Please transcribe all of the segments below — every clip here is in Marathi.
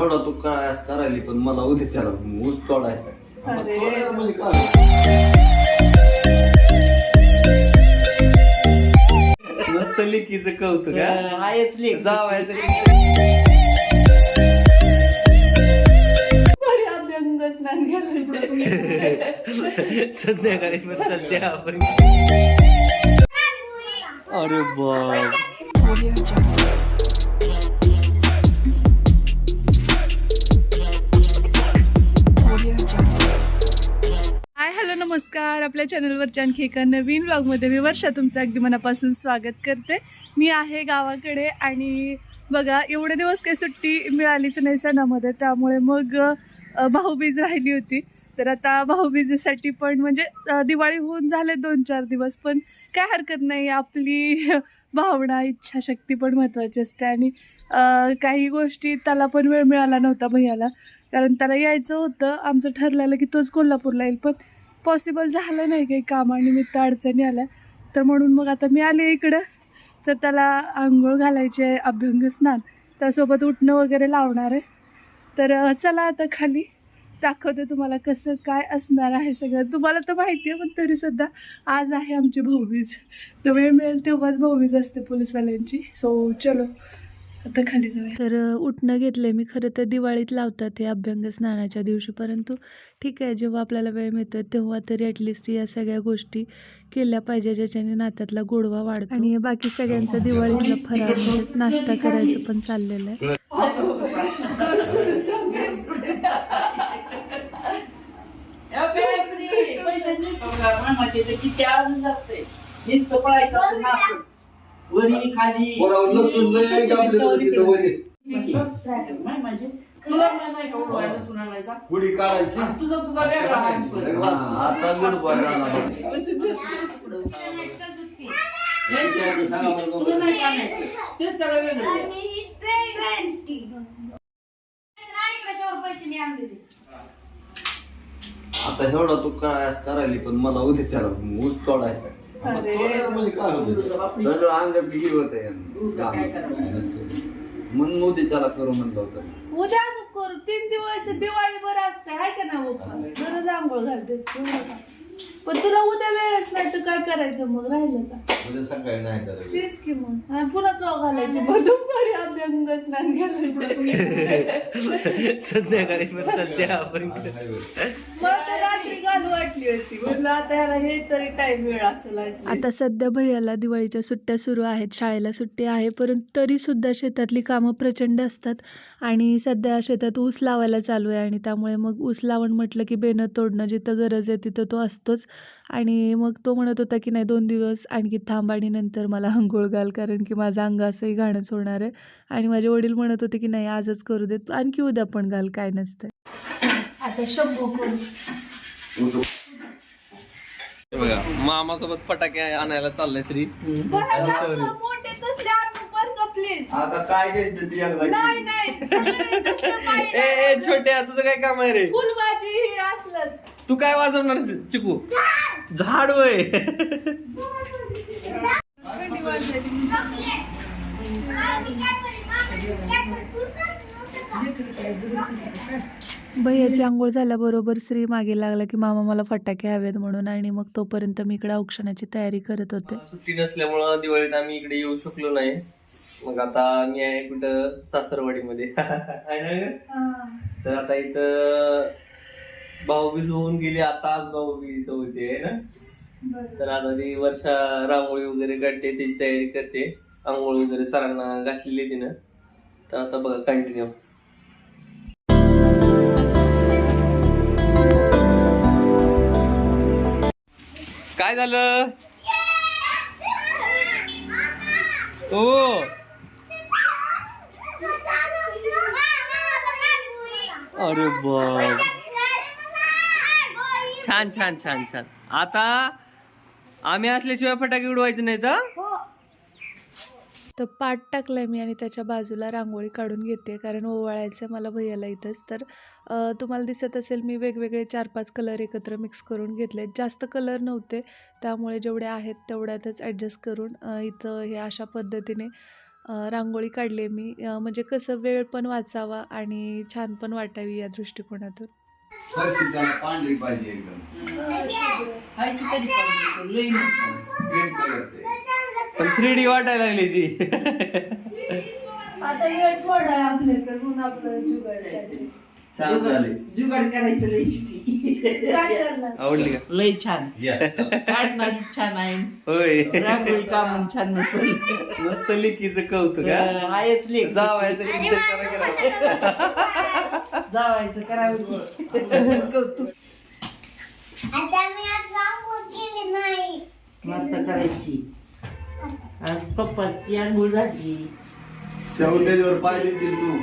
एवढा तू काय करायली पण मला उद्याच्याला ऊस तोडायचा. मस्त लेकीचं कौतुक आहेच लेक जावायचं. संध्याकाळी पण चालते आपण. अरे बाप हाय हॅलो नमस्कार. आपल्या चॅनलवरच्या आणखी एका नवीन व्लॉगमध्ये मी वर्षा तुमचं अगदी मनापासून स्वागत करते. मी आहे गावाकडे आणि बघा एवढे दिवस काही सुट्टी मिळालीच नाही सणामध्ये, त्यामुळे मग भाऊबीज राहिली होती. तर आता भाऊबीजेसाठी पण म्हणजे दिवाळी होऊन झाले 2-4 दिवस, पण काय हरकत नाही. आपली भावना इच्छाशक्ती पण महत्त्वाची असते आणि काही गोष्टी त्याला पण वेळ मिळाला नव्हता भैयाला, कारण त्याला यायचं होतं. आमचं ठरलेलं की तोच कोल्हापूरला येईल, पण पॉसिबल झालं नाही काही कामानिमित्त अडचणी आल्या. तर म्हणून मग आता मी आले इकडं. तर त्याला आंघोळ घालायची आहे, अभ्यंग स्नान, त्यासोबत उठणं वगैरे लावणार आहे. तर चला आता खाली दाखवते तुम्हाला कसं काय असणार आहे सगळं. तुम्हाला तर माहिती आहे, पण तरीसुद्धा आज आहे आमची भाऊबीज. तर वेळ मिळेल तेव्हाच भाऊबीज असते पोलीसवाल्यांची. सो चलो आता खाली जाऊया. तर उठणं घेतलंय मी. खरं तर दिवाळीत लावतात हे अभ्यंग स्नानाच्या दिवशी, परंतु ठीक आहे, जेव्हा आपल्याला वेळ मिळतो तेव्हा तरी ॲटलिस्ट या सगळ्या गोष्टी केल्या पाहिजे, ज्याच्याने नात्यातला गोडवा वाढतो. आणि बाकी सगळ्यांचा दिवाळीतला फराळ म्हणजेच नाश्ता करायचं पण चाललेलं आहे. वरी खाली तुला नाही का उडवायला सुनायचा गुढी काढायची तुझा वेगळा आता तेच सगळं वेगळं. आता एवढा तू काय करायली पण मला उद्याच्याला ऊस तोडायचा. सगळं अंगात गिर होत म्हणून उद्याच्याला करू म्हणलं होतं. उद्या करू 3 दिवस दिवाळी बरं असते हाय का ना बाप्पा. बरं आंघोळ घालते, पण तुला उद्या वेळच नाही तर काय करायचं मग? राहिलं का उद्या सकाळी नाही करायचं तेच की मग. पुन्हा कवा घालायची मग दुपारी अभ्यंग स्नान घालायचं. संध्याकाळी पण चालते आपण. मग तर रात्री घालू वाटली होती, म्हणलं आता ह्याला हे तरी टाइम वेळ असेल. आता सध्या भैयाला दिवाळीच्या सुट्ट्या सुरू आहेत, शाळेला सुट्टी आहे, परंतु तरी सुद्धा शेतातली कामं प्रचंड असतात. आणि सध्या शेतात ऊस लावायला चालू आहे आणि त्यामुळे मग ऊस लावण म्हटलं की बेणं तोडणं जिथं गरज आहे तिथं तो असतोच. आणि मग तो म्हणत होता की नाही 2 दिवस आणखी थांब आणि नंतर मला अंघोळ घाल, कारण की माझं अंग असंही घाणच होणार आहे. आणि माझे वडील म्हणत होते की नाही आजच करू देत, आणखी उद्या पण घाल, काय नसतं. आता शंभू करू. मामासोबत फटाके आणायला चाललंय श्री. आता काय घ्यायचं ती ए छोट्या तुझं काय काम आहे रे? फुलभाजी ही असलंच. तू काय वाजवणार चिकू? झाड वय. भैयाची आंघोळ झाल्याबरोबर श्री मागे लागला की मामा मला फटाके हवेत म्हणून, आणि मग तोपर्यंत मी इकडे औक्षणाची तयारी करत होते. सुट्टी नसल्यामुळं दिवाळीत आम्ही इकडे येऊ शकलो नाही. मग आता मी आहे कुठं सासरवाडीमध्ये. तर आता इथं भाऊबीज होऊन गेली, आता आज भाऊबीज इथं होते आहे ना. तर आता ती वर्षा रांगोळी वगैरे काढते, त्याची तयारी करते. आंघोळ वगैरे सरांना घातलेली आहे तिनं. तर आता बघा कंटिन्यू. काय झालं? ओ अरे बाप, छान छान छान छान. आता आम्ही असल्याशिवाय फटाके उडवायचे नाहीत. तर पाट टाकलाय मी आणि त्याच्या बाजूला रांगोळी काढून घेते, कारण ओवाळायचं मला भैयाला इथंच. तर तुम्हाला दिसत असेल मी वेगवेगळे 4-5 कलर एकत्र मिक्स करून घेतले. जास्त कलर नव्हते, त्यामुळे जेवढे आहेत तेवढ्यातच ॲडजस्ट करून इथं हे अशा पद्धतीने रांगोळी काढली आहे मी, म्हणजे कसं वेळ पण वाचावा आणि छान पण वाटावी या दृष्टिकोनातून. फरशी त्याला पांढरी पाहिजे एकदम. हाय की तरी पाहिजे, लई नाही. ग्रीन कलरचे. पण 3D वाटायला लागली ती. आता वेळ थोडा आहे आपल्याकडे म्हणून आपलं जुगाड करायचं. छान झाले. जुगाड करायचं लय शिकली. काय करणार? आवडली का? लय छान या, चला. काढणारी छान आहे. होय. रांगोळी काम छान नसेल. मस्त लिकीचं कौतुक हा? आहेच लेख. जावायचं कधीतरी करा करा. जावायचं करावं कौतुक. आता मी आज रांगोळी केली नाही. आता करायची. आज पप्पाची आंघोळ झाली. सौदेवर पाय देतील तू.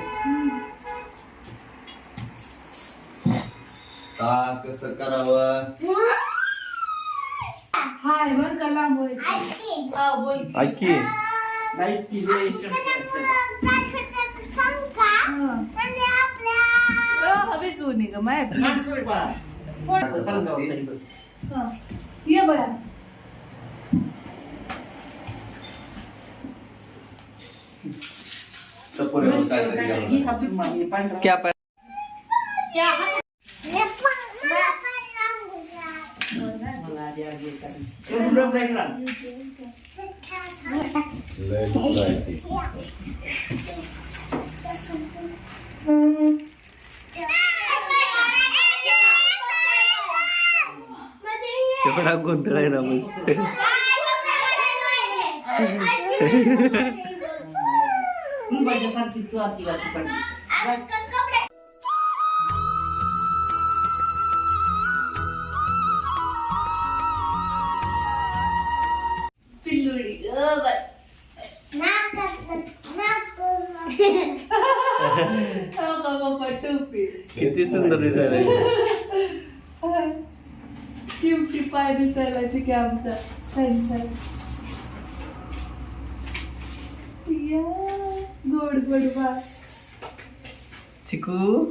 का कसं करावं. हाय बर का लांब व्हायची. ऐक. हा बोल की. ऐक की. लाईटची लय शक्यता. सांग का? हा. म्हणजे आपल्या हवे जुनी ग माय माणसं बाळा. मला जाऊ तरी बस. हा. ये बया. टपोरीवर काहीतरी घालून. ही हातून मागे पांढरा. क्या पाय- क्या हात- मला आधी आधी करायची. एवढं background. लय दुखलं आहे ते. एवढा गोंधळ आहे ना मस्त. माझ्यासारखी तू आती वाटी पाहिजे. पिल्लुडी ग बाय. हो का बाप्पा टोपी. किती सुंदर दिसायला. क्यूटी पाय दिसायला की आमचा छान. या गोड गोड बा. चिकू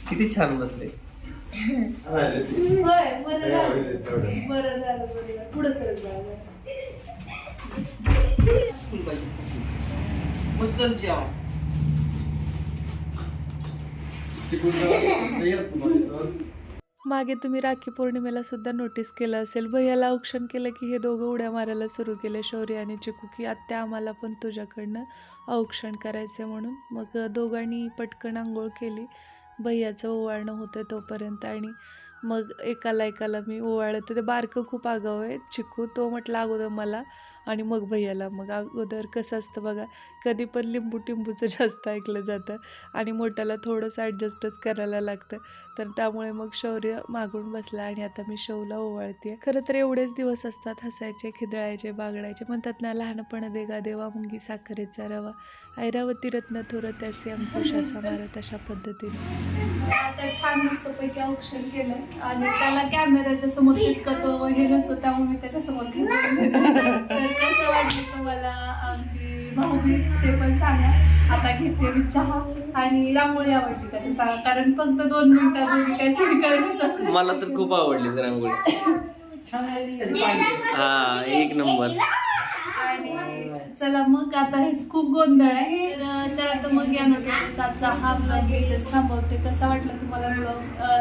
किती छान बसले. राहिले ते. होय बरं हे झालं. होईल तेवढं. बरं झालं. पुढं सरक झालं. फुल पाहिजे. मग चल जेवा. तिकडून जाऊ. ये तुम्हाला इथं. मागे तुम्ही राखी पौर्णिमेला सुद्धा नोटीस केलं असेल, भैयाला औक्षण केलं की हे दोघं उड्या मारायला सुरू केले, शौर्य आणि चिकू, की आत्या आम्हाला पण तुझ्याकडनं औक्षण करायचं म्हणून. मग दोघांनी पटकन आंघोळ केली, भैयाचं ओवाळणं होतं तोपर्यंत, आणि मग एकाला मी ओवाळत. ते बारकं खूप आगाऊ आहे चिकू, तो म्हटलं अगोदर मला आणि मग भैयाला. मग अगोदर कसं असतं बघा, कधी पण लिंबू टिंबूचं जास्त ऐकलं जातं आणि मोठ्याला थोडंसं ॲडजस्टच करायला लागतं. तर त्यामुळे मग शौर्य मागून बसला आणि आता मी शौला ओवाळते. खरं तर एवढेच दिवस असतात, हसायचे, खिदळायचे, बागडायचे. म्हणतात ना, लहानपण देगा देवा मुंगी साखरेचा रवा, ऐरावती रत्न थोर त्याचे अंकुशाचा मारत, अशा पद्धतीने. आता छान मस्तपैकी औक्षण केलं आणि त्याला कॅमेऱ्याच्या समोर तितका तो हे नसतो, त्यामुळे मी त्याच्यासमोर तर कसं वाटलं तुम्हाला आमची भाऊबीज ते पण सांगा. आता घेते मी चहा आणि रांगोळी आवडली का ते सांगा, कारण फक्त 2 मिनिटांमध्ये काहीतरी करायचं. मला तर खूप आवडली रांगोळी. छान आहे दिसायला पाहिजे. हा, एक नंबर. आणि चला मग आता हे खूप गोंधळ आहे, तर चला तर मग या नोटिफिकेशनचा आजचा हा ब्लॉग इथेच थांबवते. कसा वाटला तुम्हाला ब्लॉग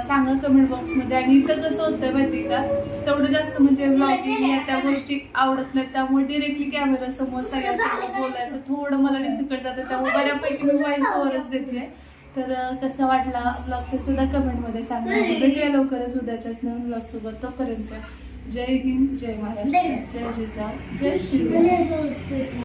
सांगा कमेंट बॉक्समध्ये. आणि इथं कसं होतं माहिती का, तेवढं जास्त म्हणजे ब्लॉगिंग या त्या गोष्टी आवडत नाहीत, त्यामुळे डिरेक्टली कॅमेरा समोर सगळ्यांसमोर बोलायचं थोडं मला डिफिकल्ट जातं, त्यामुळे बऱ्यापैकी मी व्हॉइस ओव्हरच देते. तर कसा वाटला ब्लॉग ते सुद्धा कमेंटमध्ये सांगा. भेटूया लवकरच उद्याच्याच नवीन ब्लॉग सोबत. तोपर्यंत जय हिंद, जय महाराष्ट्र, जय जिजाऊ, जय श्रीराम.